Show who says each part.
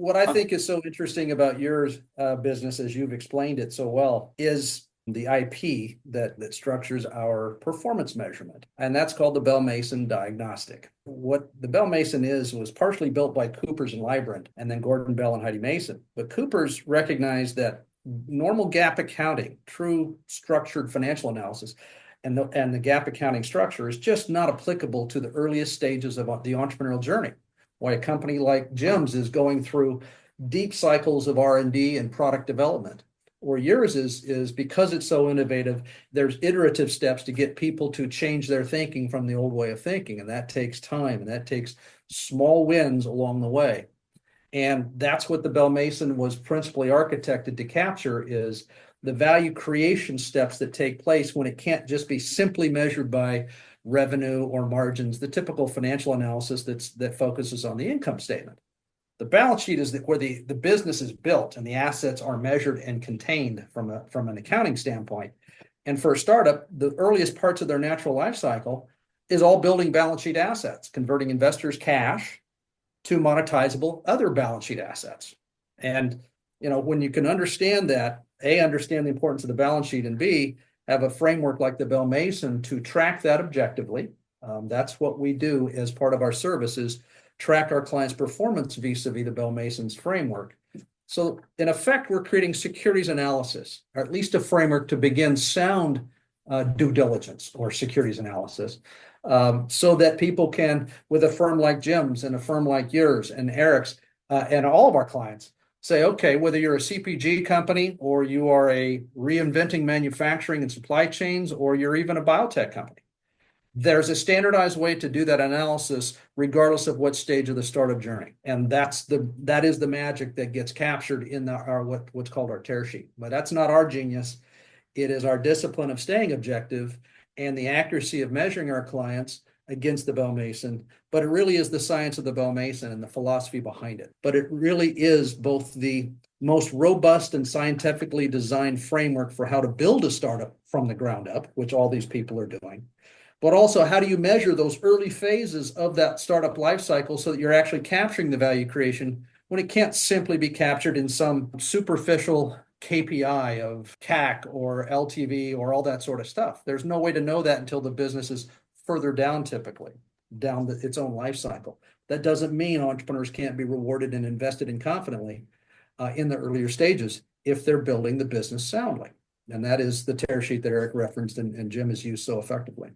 Speaker 1: what I think is so interesting about your business, as you've explained it so well, is the IP that structures our performance measurement. And that's called the Bell Mason diagnostic. What the Bell Mason was partially built by Coopers and Lybrand, and then Gordon Bell and Heidi Mason. But Coopers recognized that normal GAAP accounting, true structured financial analysis, and the GAAP accounting structure is just not applicable to the earliest stages of the entrepreneurial journey. Why a company like Jim's is going through deep cycles of R&D and product development, or yours is because it's so innovative, there's iterative steps to get people to change their thinking from the old way of thinking, and that takes time, and that takes small wins along the way. And that's what the Bell Mason was principally architected to capture, is the value creation steps that take place when it can't just be simply measured by revenue or margins, the typical financial analysis that focuses on the income statement. The balance sheet is where the business is built and the assets are measured and contained from an accounting standpoint. And for a startup, the earliest parts of their natural life cycle is all building balance sheet assets, converting investors' cash to monetizable other balance sheet assets. And when you can understand that, A, understand the importance of the balance sheet, and B, have a framework like the Bell Mason to track that objectively. That's what we do as part of our services, track our clients' performance vis-a-vis the Bell Mason's framework. So in effect, we're creating securities analysis, or at least a framework to begin sound due diligence or securities analysis, so that people can, with a firm like Jim's and a firm like yours and Eric's and all of our clients, say, okay, whether you're a CPG company or you are a reinventing manufacturing and supply chains, or you're even a biotech company, there's a standardized way to do that analysis regardless of what stage of the startup journey. And that is the magic that gets captured in what's called our tear sheet. But that's not our genius. It is our discipline of staying objective and the accuracy of measuring our clients against the Bell Mason. But it really is the science of the Bell Mason and the philosophy behind it. But it really is both the most robust and scientifically designed framework for how to build a startup from the ground up, which all these people are doing. But also, how do you measure those early phases of that startup life cycle so that you're actually capturing the value creation when it can't simply be captured in some superficial KPI of CAC or LTV or all that sort of stuff. There's no way to know that until the business is further down, typically, down its own life cycle. That doesn't mean entrepreneurs can't be rewarded and invested in confidently in the earlier stages if they're building the business soundly. And that is the tear sheet that Eric referenced and Jim has used so effectively.